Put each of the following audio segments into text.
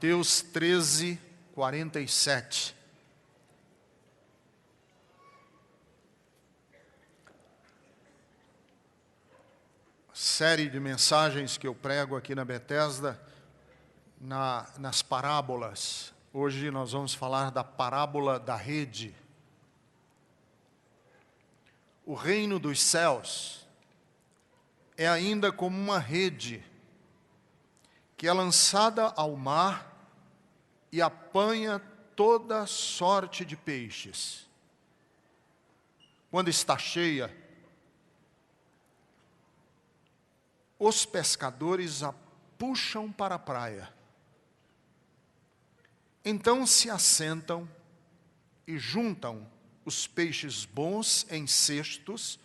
Mateus 13, 47. Série de mensagens que eu prego aqui na Bethesda, nas parábolas. Hoje nós vamos falar da parábola da rede. O reino dos céus é ainda como uma rede que é lançada ao mar e apanha toda sorte de peixes. Quando está cheia, os pescadores a puxam para a praia. Então se assentam e juntam os peixes bons em cestos,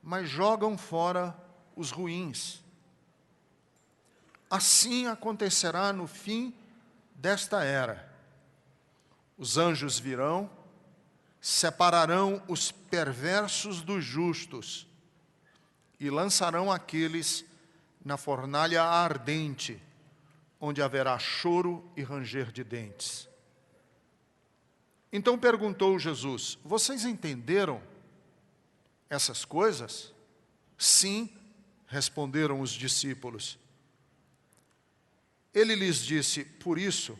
mas jogam fora os ruins. Assim acontecerá no fim desta era. Os anjos virão, separarão os perversos dos justos e lançarão aqueles na fornalha ardente, onde haverá choro e ranger de dentes. Então perguntou Jesus: vocês entenderam essas coisas? Sim, responderam os discípulos. Ele lhes disse: por isso,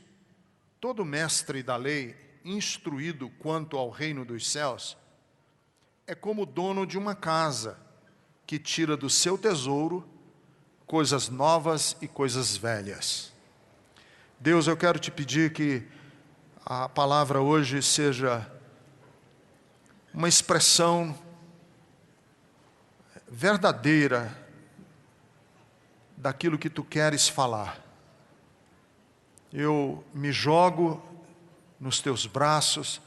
todo mestre da lei, instruído quanto ao reino dos céus, é como o dono de uma casa, que tira do seu tesouro coisas novas e coisas velhas. Deus, eu quero te pedir que a palavra hoje seja uma expressão verdadeira daquilo que tu queres falar. Eu me jogo nos teus braços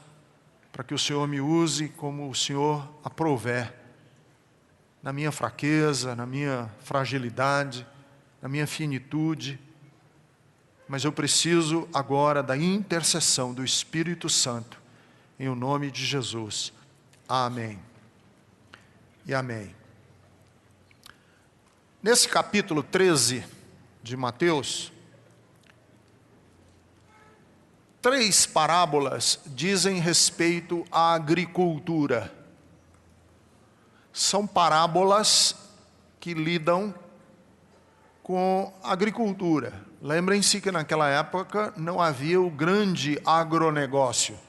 para que o Senhor me use como o Senhor aprouver, na minha fraqueza, na minha fragilidade, na minha finitude. Mas eu preciso agora da intercessão do Espírito Santo, em o nome de Jesus. Amém e amém. Nesse capítulo 13 de Mateus, 3 parábolas dizem respeito à agricultura. São parábolas que lidam com agricultura. Lembrem-se que naquela época não havia o grande agronegócio.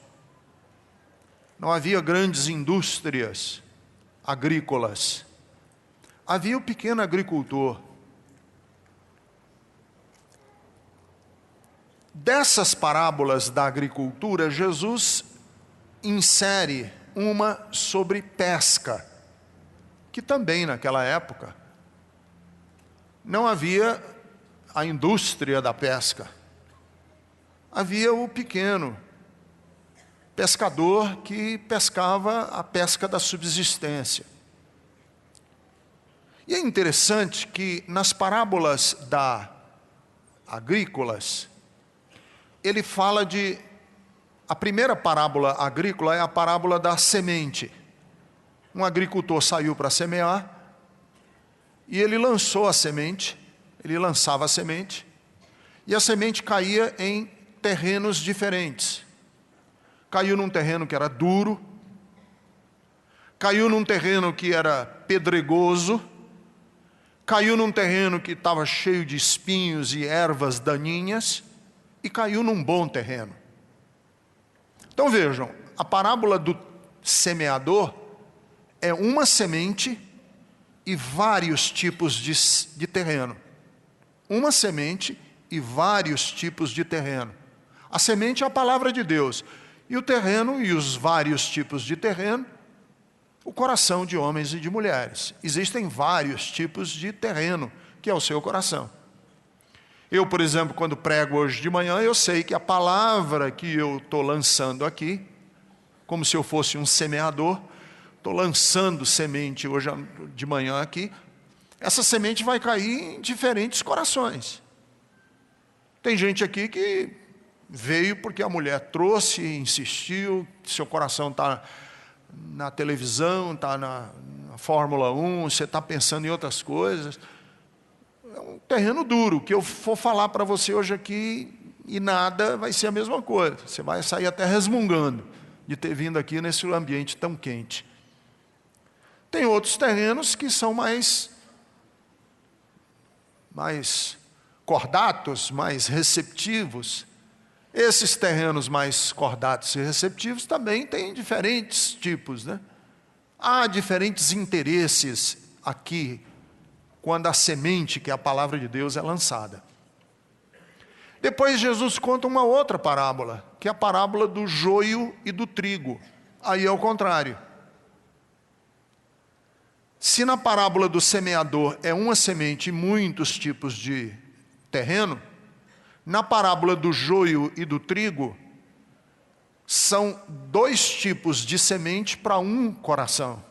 Não havia grandes indústrias agrícolas. Havia o pequeno agricultor. Dessas parábolas da agricultura, Jesus insere uma sobre pesca, que também naquela época não havia a indústria da pesca. Havia o pequeno pescador que pescava a pesca da subsistência. E é interessante que nas parábolas agrícolas, ele fala a primeira parábola agrícola é a parábola da semente. Um agricultor saiu para semear, e ele lançou a semente, ele lançava a semente, e a semente caía em terrenos diferentes. Caiu num terreno que era duro, caiu num terreno que era pedregoso, caiu num terreno que estava cheio de espinhos e ervas daninhas, e caiu num bom terreno. Então vejam, a parábola do semeador é uma semente e vários tipos de terreno. Uma semente e vários tipos de terreno. A semente é a palavra de Deus. E o terreno e os vários tipos de terreno, o coração de homens e de mulheres. Existem vários tipos de terreno, que é o seu coração. Eu, por exemplo, quando prego hoje de manhã, eu sei que a palavra que eu estou lançando aqui, como se eu fosse um semeador, estou lançando semente hoje de manhã aqui, essa semente vai cair em diferentes corações. Tem gente aqui que veio porque a mulher trouxe, insistiu, seu coração está na televisão, está na Fórmula 1, você está pensando em outras coisas. É um terreno duro. O que eu for falar para você hoje aqui e nada vai ser a mesma coisa. Você vai sair até resmungando de ter vindo aqui nesse ambiente tão quente. Tem outros terrenos que são mais cordatos, mais receptivos. Esses terrenos mais cordatos e receptivos também têm diferentes tipos, né? Há diferentes interesses aqui, quando a semente, que é a palavra de Deus, é lançada. Depois Jesus conta uma outra parábola, que é a parábola do joio e do trigo. Aí é o contrário. Se na parábola do semeador é uma semente e muitos tipos de terreno, na parábola do joio e do trigo, são 2 tipos de semente para um coração.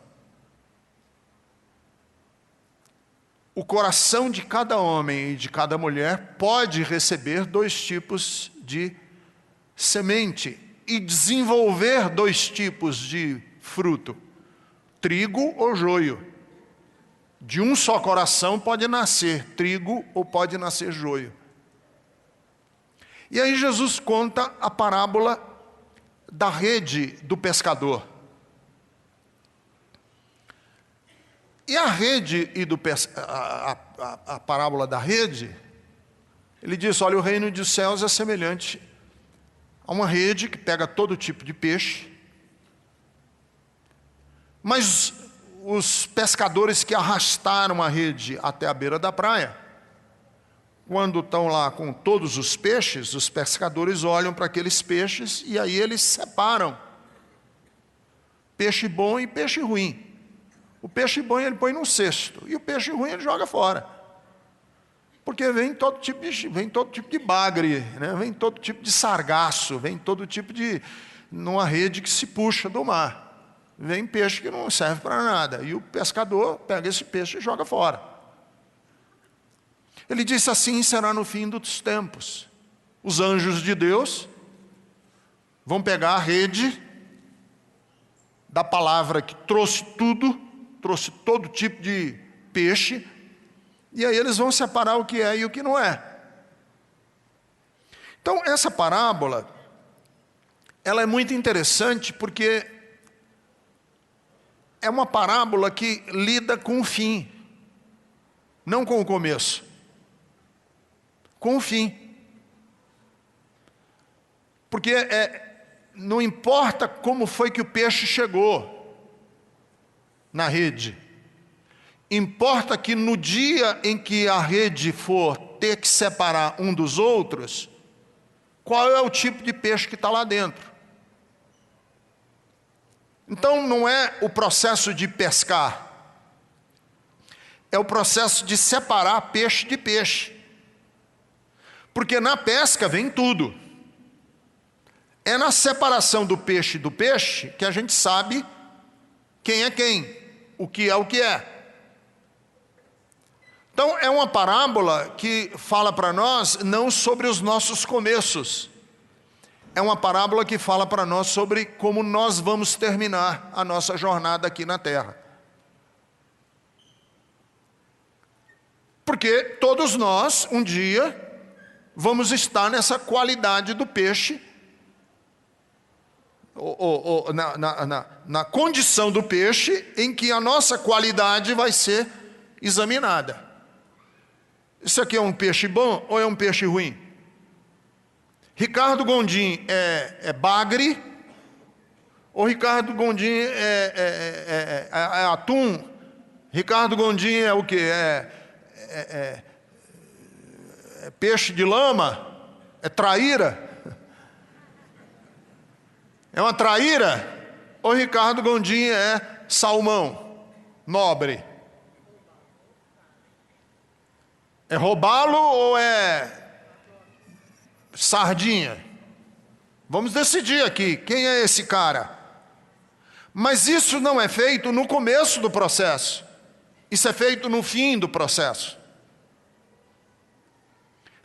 O coração de cada homem e de cada mulher pode receber 2 tipos de semente e desenvolver 2 tipos de fruto, trigo ou joio. De um só coração pode nascer trigo ou pode nascer joio. E aí Jesus conta a parábola da rede do pescador. E a rede e a parábola da rede, ele diz, olha, o reino dos céus é semelhante a uma rede que pega todo tipo de peixe, mas os pescadores que arrastaram a rede até a beira da praia, quando estão lá com todos os peixes, os pescadores olham para aqueles peixes e aí eles separam peixe bom e peixe ruim. O peixe bom ele põe num cesto e o peixe ruim ele joga fora. Porque vem todo tipo de bagre, né? Vem todo tipo de sargaço, vem todo tipo de... numa rede que se puxa do mar. Vem peixe que não serve para nada. E o pescador pega esse peixe e joga fora. Ele disse assim será no fim dos tempos. Os anjos de Deus vão pegar a rede da palavra que trouxe tudo, trouxe todo tipo de peixe, e aí eles vão separar o que é e o que não é. Então, essa parábola, ela é muito interessante porque é uma parábola que lida com o fim, não com o começo, com o fim. Porque não importa como foi que o peixe chegou na rede, importa que no dia em que a rede for ter que separar um dos outros, qual é o tipo de peixe que está lá dentro. Então não é o processo de pescar, é o processo de separar peixe de peixe. Porque na pesca vem tudo. É na separação do peixe que a gente sabe quem é quem, o que é. Então é uma parábola que fala para nós não sobre os nossos começos. É uma parábola que fala para nós sobre como nós vamos terminar a nossa jornada aqui na terra. Porque todos nós, um dia, vamos estar nessa qualidade do peixe, na condição do peixe, em que a nossa qualidade vai ser examinada. Isso aqui é um peixe bom ou é um peixe ruim? Ricardo Gondim é bagre, ou Ricardo Gondim é atum? Ricardo Gondim é o quê? É peixe de lama? É traíra? É uma traíra? Ou Ricardo Gondim é salmão, nobre? É robalo ou é sardinha? Vamos decidir aqui, quem é esse cara? Mas isso não é feito no começo do processo. Isso é feito no fim do processo.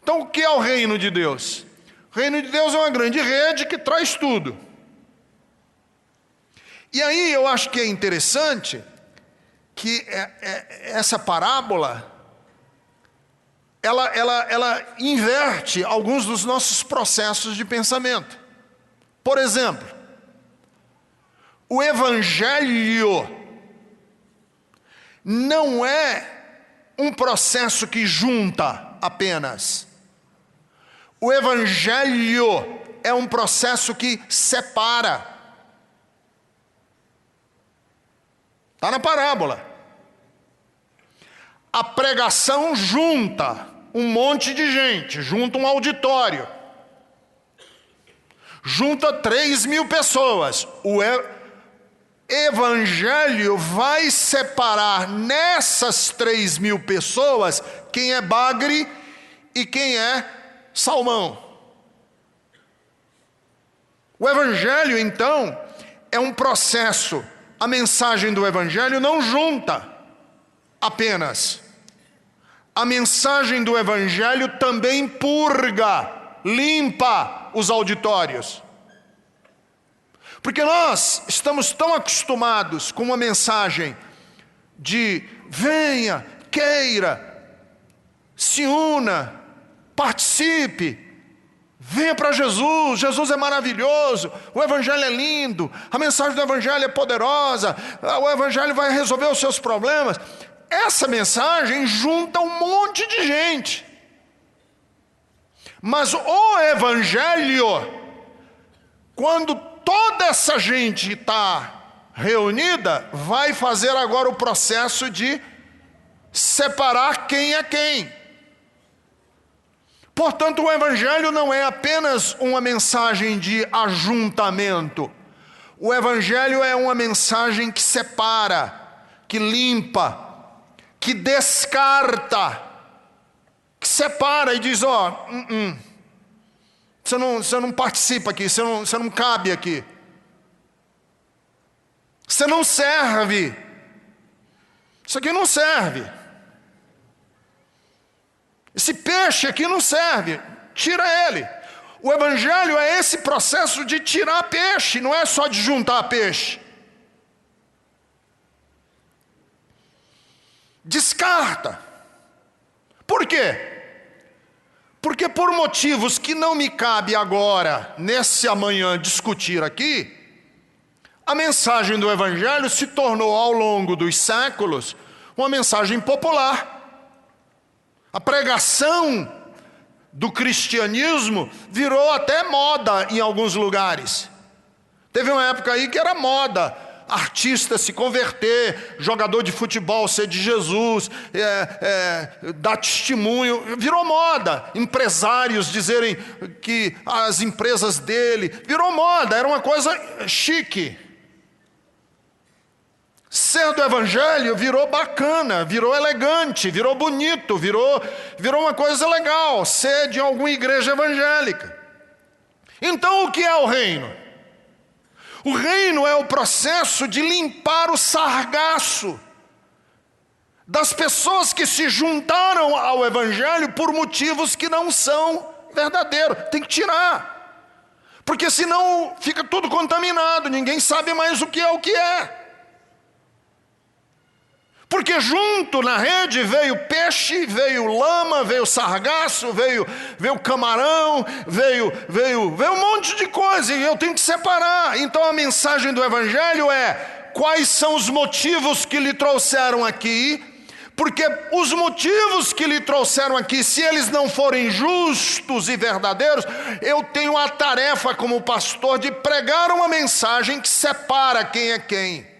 Então o que é o reino de Deus? O reino de Deus é uma grande rede que traz tudo. E aí eu acho que é interessante que essa parábola, ela inverte alguns dos nossos processos de pensamento. Por exemplo, o Evangelho não é um processo que junta apenas. O Evangelho é um processo que separa. Está na parábola. A pregação junta um monte de gente, junta um auditório, junta 3.000 pessoas. O Evangelho vai separar nessas 3.000 pessoas quem é bagre e quem é salmão. O Evangelho, então, é um processo. A mensagem do Evangelho não junta apenas. A mensagem do Evangelho também purga, limpa os auditórios. Porque nós estamos tão acostumados com uma mensagem de venha, queira, se una, participe, venha para Jesus, Jesus é maravilhoso, o Evangelho é lindo, a mensagem do Evangelho é poderosa, o Evangelho vai resolver os seus problemas. Essa mensagem junta um monte de gente. Mas o Evangelho, quando toda essa gente está reunida, vai fazer agora o processo de separar quem é quem. Portanto, o Evangelho não é apenas uma mensagem de ajuntamento. O Evangelho é uma mensagem que separa, que limpa, que descarta, que separa e diz, você não participa aqui, você não cabe aqui. Você não serve. Isso aqui não serve. Esse peixe aqui não serve. Tira ele. O Evangelho é esse processo de tirar peixe, não é só de juntar peixe. Descarta. Por quê? Porque por motivos que não me cabe agora, nesse amanhã, discutir aqui, a mensagem do Evangelho se tornou ao longo dos séculos uma mensagem popular. A pregação do cristianismo virou até moda em alguns lugares. Teve uma época aí que era moda artista se converter, jogador de futebol ser de Jesus, dar testemunho, virou moda. Empresários dizerem que as empresas dele, virou moda, era uma coisa chique. Ser do Evangelho virou bacana, virou elegante, virou bonito, virou uma coisa legal, ser de alguma igreja evangélica. Então o que é o reino? O reino é o processo de limpar o sargaço das pessoas que se juntaram ao Evangelho por motivos que não são verdadeiros. Tem que tirar, porque senão fica tudo contaminado, ninguém sabe mais o que é o que é. Porque junto na rede veio peixe, veio lama, veio sargaço, veio camarão, veio um monte de coisa, e eu tenho que separar. Então a mensagem do Evangelho é: quais são os motivos que lhe trouxeram aqui? Porque os motivos que lhe trouxeram aqui, se eles não forem justos e verdadeiros, eu tenho a tarefa como pastor de pregar uma mensagem que separa quem é quem.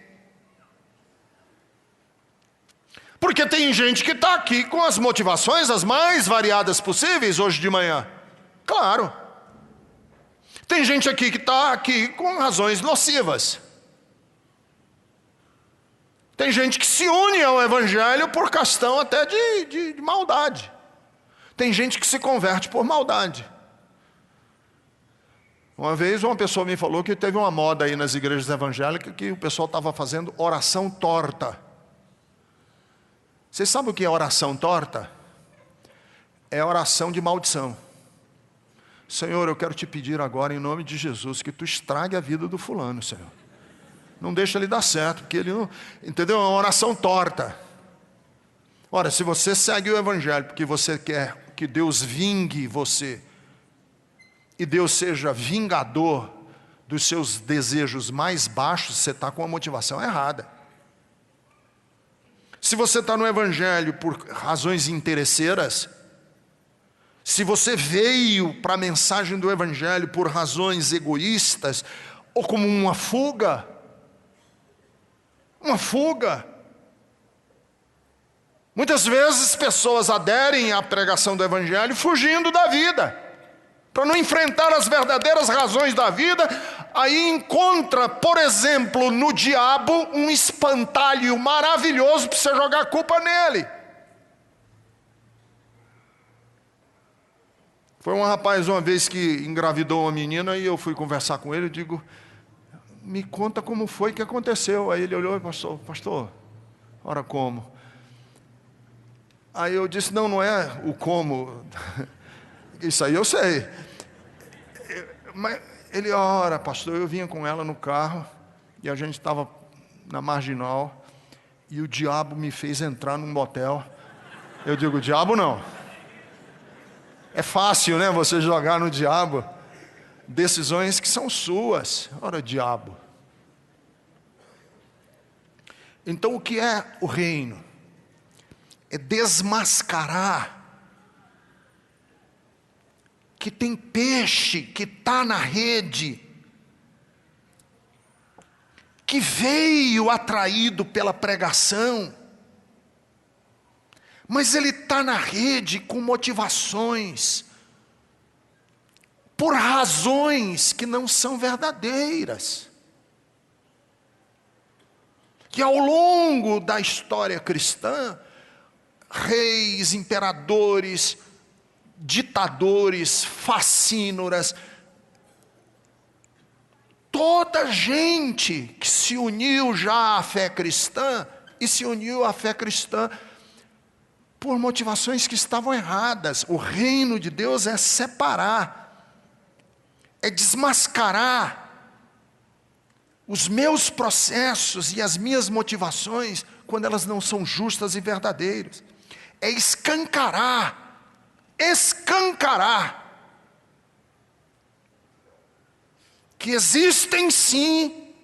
Porque tem gente que está aqui com as motivações as mais variadas possíveis hoje de manhã. Claro. Tem gente aqui que está aqui com razões nocivas. Tem gente que se une ao Evangelho por questão até de maldade. Tem gente que se converte por maldade. Uma vez uma pessoa me falou que teve uma moda aí nas igrejas evangélicas que o pessoal estava fazendo oração torta. Vocês sabem o que é oração torta? É oração de maldição. Senhor, eu quero te pedir agora, em nome de Jesus, que tu estrague a vida do fulano, Senhor. Não deixa ele dar certo, porque ele não... Entendeu? É uma oração torta. Ora, se você segue o Evangelho porque você quer que Deus vingue você, e Deus seja vingador dos seus desejos mais baixos, você está com a motivação errada. Se você está no Evangelho por razões interesseiras, se você veio para a mensagem do Evangelho por razões egoístas, ou como uma fuga, muitas vezes pessoas aderem à pregação do Evangelho fugindo da vida, para não enfrentar as verdadeiras razões da vida. Aí encontra, por exemplo, no diabo um espantalho maravilhoso para você jogar a culpa nele. Foi um rapaz uma vez que engravidou uma menina e eu fui conversar com ele, eu digo, me conta como foi que aconteceu. Aí ele olhou e falou, pastor, ora como? Aí eu disse, não é o como, isso aí eu sei. Mas ele, ora, pastor, eu vinha com ela no carro e a gente estava na Marginal e o diabo me fez entrar num motel. Eu digo, diabo não. É fácil, né, você jogar no diabo decisões que são suas. Ora, diabo. Então o que é o reino? É desmascarar que tem peixe que está na rede, que veio atraído pela pregação, mas ele está na rede com motivações, por razões que não são verdadeiras. Que ao longo da história cristã, reis, imperadores, ditadores, facínoras, toda gente que se uniu já à fé cristã, e se uniu à fé cristã por motivações que estavam erradas. O reino de Deus é separar, é desmascarar os meus processos e as minhas motivações quando elas não são justas e verdadeiras. É escancarar que existem sim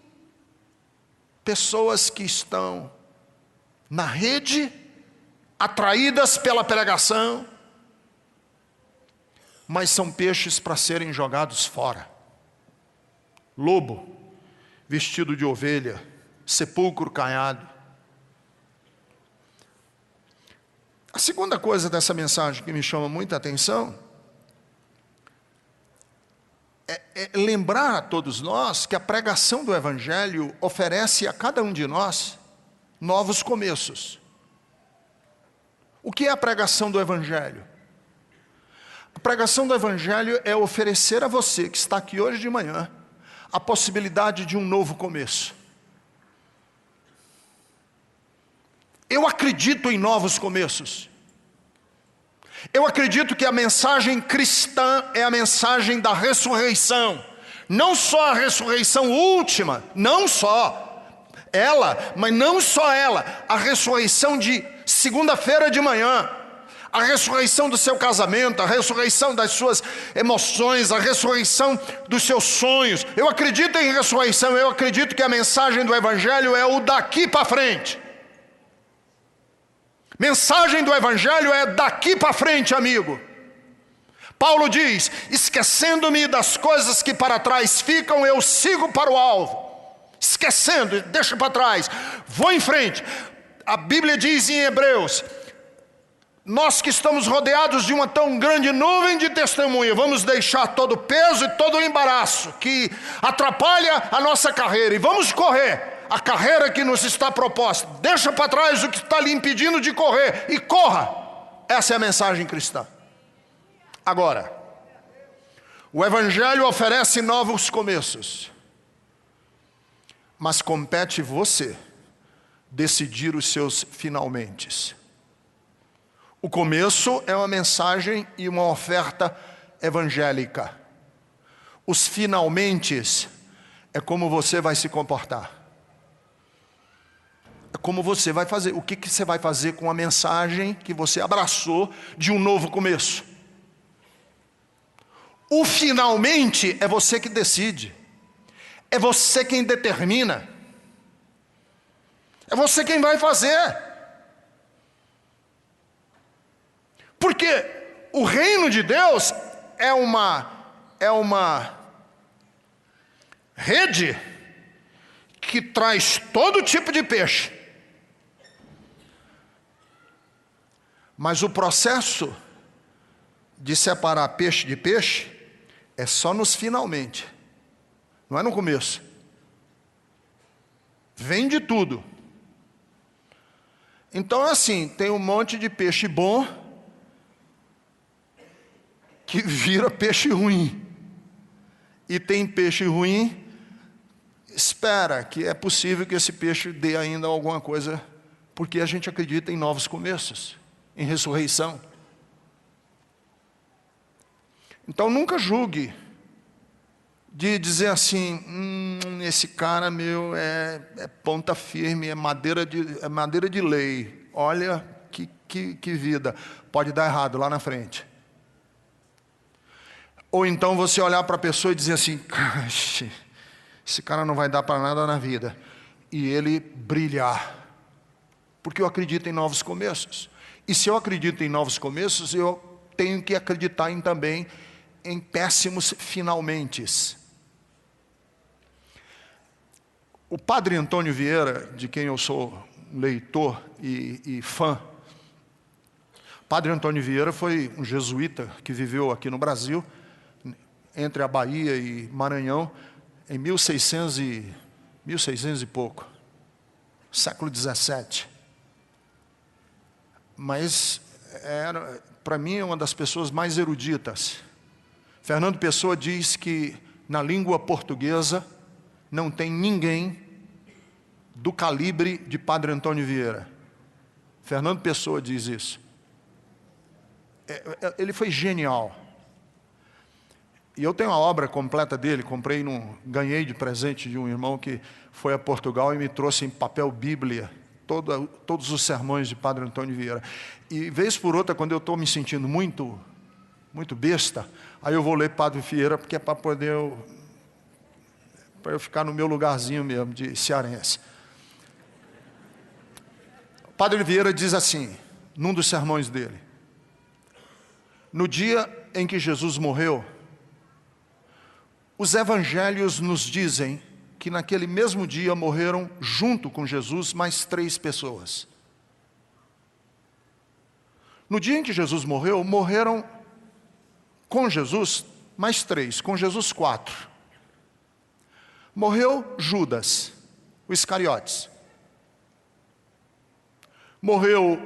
pessoas que estão na rede, atraídas pela pregação, mas são peixes para serem jogados fora. Lobo vestido de ovelha, sepulcro caiado. A segunda coisa dessa mensagem que me chama muita atenção é lembrar a todos nós que a pregação do Evangelho oferece a cada um de nós novos começos. O que é a pregação do Evangelho? A pregação do Evangelho é oferecer a você que está aqui hoje de manhã a possibilidade de um novo começo. Eu acredito em novos começos. Eu acredito que a mensagem cristã é a mensagem da ressurreição. Não só a ressurreição última, não só ela, mas não só ela, a ressurreição de segunda-feira de manhã, a ressurreição do seu casamento, a ressurreição das suas emoções, a ressurreição dos seus sonhos. Eu acredito em ressurreição, eu acredito que a mensagem do Evangelho é o daqui para frente. Mensagem do Evangelho é daqui para frente, amigo. Paulo diz, esquecendo-me das coisas que para trás ficam, eu sigo para o alvo. Esquecendo, deixa para trás, vou em frente. A Bíblia diz em Hebreus, nós que estamos rodeados de uma tão grande nuvem de testemunha, vamos deixar todo o peso e todo o embaraço que atrapalha a nossa carreira e vamos correr a carreira que nos está proposta. Deixa para trás o que está lhe impedindo de correr e corra. Essa é a mensagem cristã. Agora, o Evangelho oferece novos começos, mas compete você decidir os seus finalmente. O começo é uma mensagem e uma oferta evangélica. Os finalmente é como você vai se comportar. É como você vai fazer. O que você vai fazer com a mensagem que você abraçou de um novo começo? O finalmente é você que decide. É você quem determina. É você quem vai fazer. Porque o reino de Deus é uma rede que traz todo tipo de peixe. Mas o processo de separar peixe de peixe é só nos finalmente. Não é no começo. Vem de tudo. Então é assim, tem um monte de peixe bom que vira peixe ruim. E tem peixe ruim, espera que é possível que esse peixe dê ainda alguma coisa, porque a gente acredita em novos começos, em ressurreição. Então nunca julgue de dizer assim, esse cara meu é ponta firme, é madeira de lei. Olha que vida, pode dar errado lá na frente. Ou então você olhar para a pessoa e dizer assim, esse cara não vai dar para nada na vida. E ele brilhar. Porque eu acredito em novos começos. E se eu acredito em novos começos, eu tenho que acreditar também em péssimos finalmentes. O padre Antônio Vieira, de quem eu sou leitor e fã, padre Antônio Vieira foi um jesuíta que viveu aqui no Brasil, entre a Bahia e Maranhão, em 1600 e pouco, século 17. Mas era, para mim, uma das pessoas mais eruditas. Fernando Pessoa diz que na língua portuguesa não tem ninguém do calibre de Padre Antônio Vieira. Fernando Pessoa diz isso. Ele foi genial. E eu tenho a obra completa dele, ganhei de presente de um irmão que foi a Portugal e me trouxe em papel Bíblia, todos os sermões de Padre Antônio Vieira. E vez por outra, quando eu estou me sentindo muito besta, aí eu vou ler Padre Vieira, porque é para eu ficar no meu lugarzinho mesmo, de cearense. Padre Vieira diz assim, num dos sermões dele, no dia em que Jesus morreu, os evangelhos nos dizem que naquele mesmo dia morreram junto com Jesus mais 3 pessoas. No dia em que Jesus morreu, morreram com Jesus mais 3, com Jesus 4. Morreu Judas, o Iscariotes. Morreu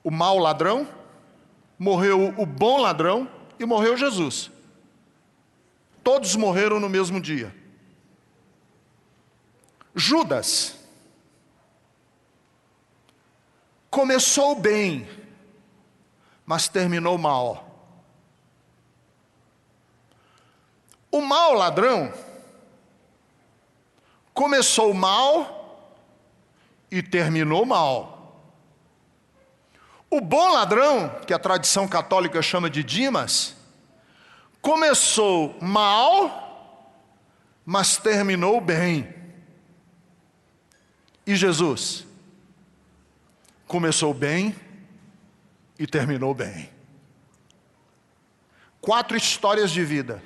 o mau ladrão, morreu o bom ladrão e morreu Jesus. Todos morreram no mesmo dia. Judas começou bem, mas terminou mal. O mau ladrão começou mal e terminou mal. O bom ladrão, que a tradição católica chama de Dimas, começou mal, mas terminou bem. E Jesus começou bem e terminou bem. 4 histórias de vida.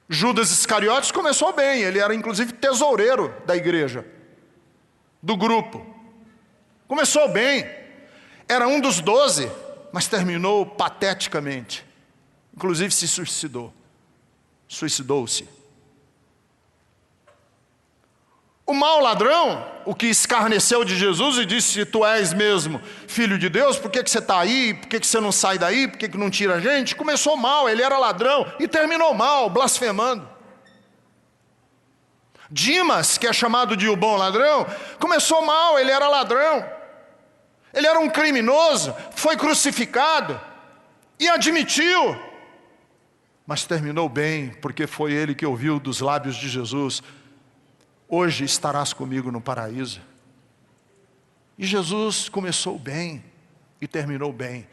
Judas Iscariotes começou bem, ele era inclusive tesoureiro da igreja, do grupo. Começou bem, era um dos 12, mas terminou pateticamente. Inclusive se suicidou-se. O mau ladrão, o que escarneceu de Jesus e disse, tu és mesmo filho de Deus, por que você está aí? Por que você não sai daí? Por que não tira a gente? Começou mal, ele era ladrão e terminou mal, blasfemando. Dimas, que é chamado de o bom ladrão, começou mal, ele era ladrão. Ele era um criminoso, foi crucificado e admitiu. Mas terminou bem, porque foi ele que ouviu dos lábios de Jesus, hoje estarás comigo no paraíso. E Jesus começou bem e terminou bem.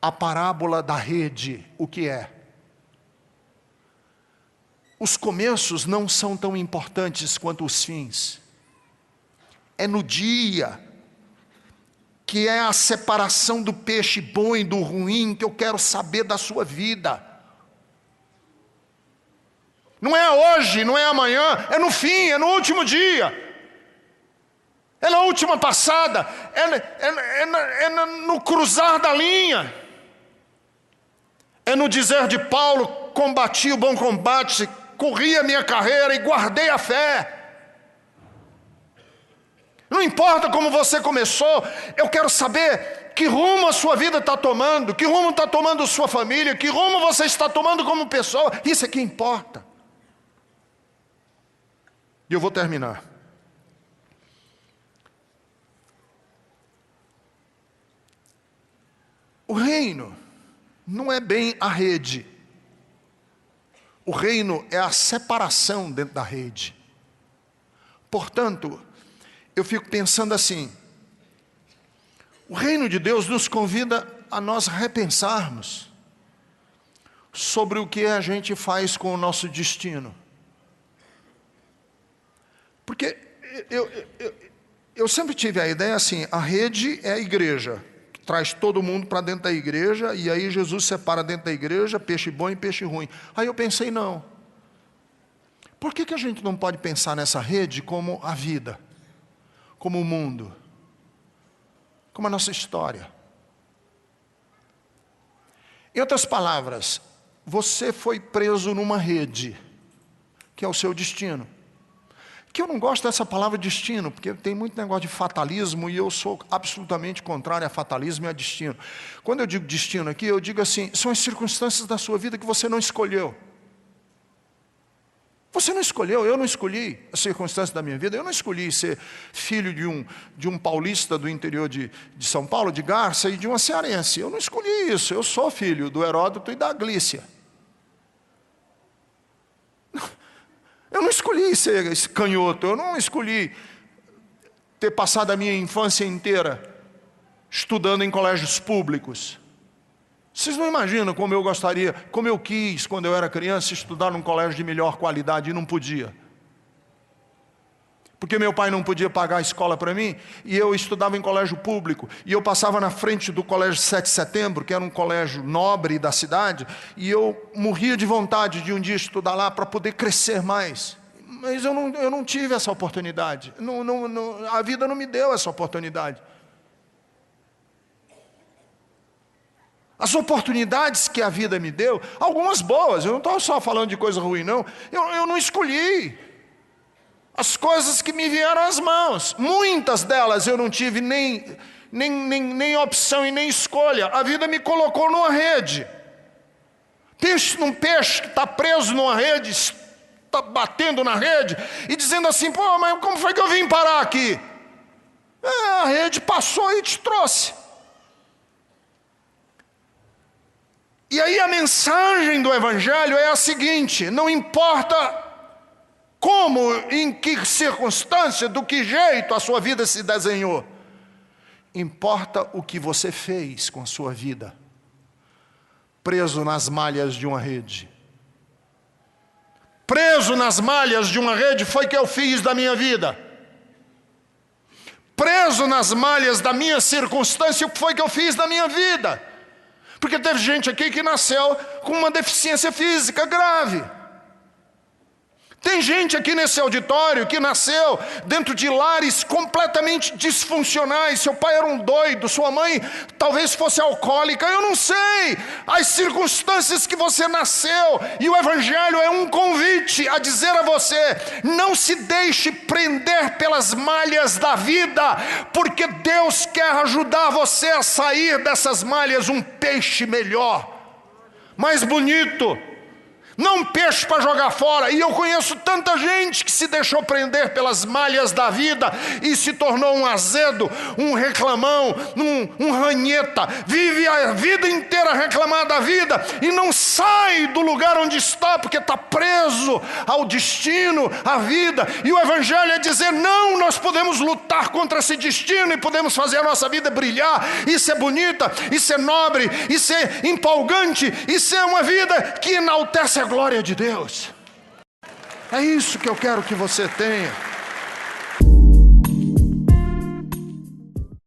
A parábola da rede, o que é? Os começos não são tão importantes quanto os fins. É no dia, que é a separação do peixe bom e do ruim, que eu quero saber da sua vida. Não é hoje, não é amanhã, é no fim, é no último dia. É na última passada, no cruzar da linha. É no dizer de Paulo: combati o bom combate, corri a minha carreira e guardei a fé. Não importa como você começou, eu quero saber que rumo a sua vida está tomando, que rumo está tomando a sua família, que rumo você está tomando como pessoa. Isso é que importa. E eu vou terminar. O reino não é bem a rede. O reino é a separação dentro da rede. Portanto, eu fico pensando assim: o reino de Deus nos convida a nós repensarmos sobre o que a gente faz com o nosso destino. Porque eu sempre tive a ideia assim: a rede é a igreja, que traz todo mundo para dentro da igreja, e aí Jesus separa dentro da igreja peixe bom e peixe ruim. Aí eu pensei, não. Por que a gente não pode pensar nessa rede como a vida, como o mundo, como a nossa história? Em outras palavras, você foi preso numa rede, que é o seu destino. Que eu não gosto dessa palavra destino, porque tem muito negócio de fatalismo, e eu sou absolutamente contrário a fatalismo e a destino. Quando eu digo destino aqui, eu digo assim: são as circunstâncias da sua vida que você não escolheu. Você não escolheu, eu não escolhi as circunstâncias da minha vida. Eu não escolhi ser filho de um paulista do interior de São Paulo, de Garça, e de uma cearense. Eu não escolhi isso. Eu sou filho do Heródoto e da Glícia. Eu não escolhi ser esse canhoto. Eu não escolhi ter passado a minha infância inteira estudando em colégios públicos. Vocês não imaginam como eu gostaria, como eu quis, quando eu era criança, estudar num colégio de melhor qualidade, e não podia. Porque meu pai não podia pagar a escola para mim, e eu estudava em colégio público, e eu passava na frente do colégio 7 de setembro, que era um colégio nobre da cidade, e eu morria de vontade de um dia estudar lá para poder crescer mais. Mas eu não tive essa oportunidade. A vida não me deu essa oportunidade. As oportunidades que a vida me deu, algumas boas, eu não estou só falando de coisa ruim, não. Eu não escolhi as coisas que me vieram às mãos. Muitas delas eu não tive nem opção e nem escolha. A vida me colocou numa rede. Pense num peixe que está preso numa rede, está batendo na rede e dizendo assim: pô, mas como foi que eu vim parar aqui? A rede passou e te trouxe. E aí a mensagem do Evangelho é a seguinte: não importa como, em que circunstância, do que jeito a sua vida se desenhou, importa o que você fez com a sua vida, preso nas malhas de uma rede. Preso nas malhas de uma rede foi que eu fiz da minha vida. Preso nas malhas da minha circunstância, o que foi que eu fiz da minha vida? Porque teve gente aqui que nasceu com uma deficiência física grave. Tem gente aqui nesse auditório que nasceu dentro de lares completamente disfuncionais. Seu pai era um doido, sua mãe talvez fosse alcoólica, eu não sei. As circunstâncias que você nasceu, e o Evangelho é um convite a dizer a você: não se deixe prender pelas malhas da vida, porque Deus quer ajudar você a sair dessas malhas um peixe melhor, mais bonito, não peixe para jogar fora. E eu conheço tanta gente que se deixou prender pelas malhas da vida e se tornou um azedo, um reclamão, um ranheta. Vive a vida inteira a reclamar da vida e não sai do lugar onde está, porque está preso ao destino, à vida. E o Evangelho é dizer, não, nós podemos lutar contra esse destino e podemos fazer a nossa vida brilhar, e ser bonita, e ser nobre, e ser empolgante, e ser uma vida que enaltece a glória de Deus. É isso que eu quero que você tenha.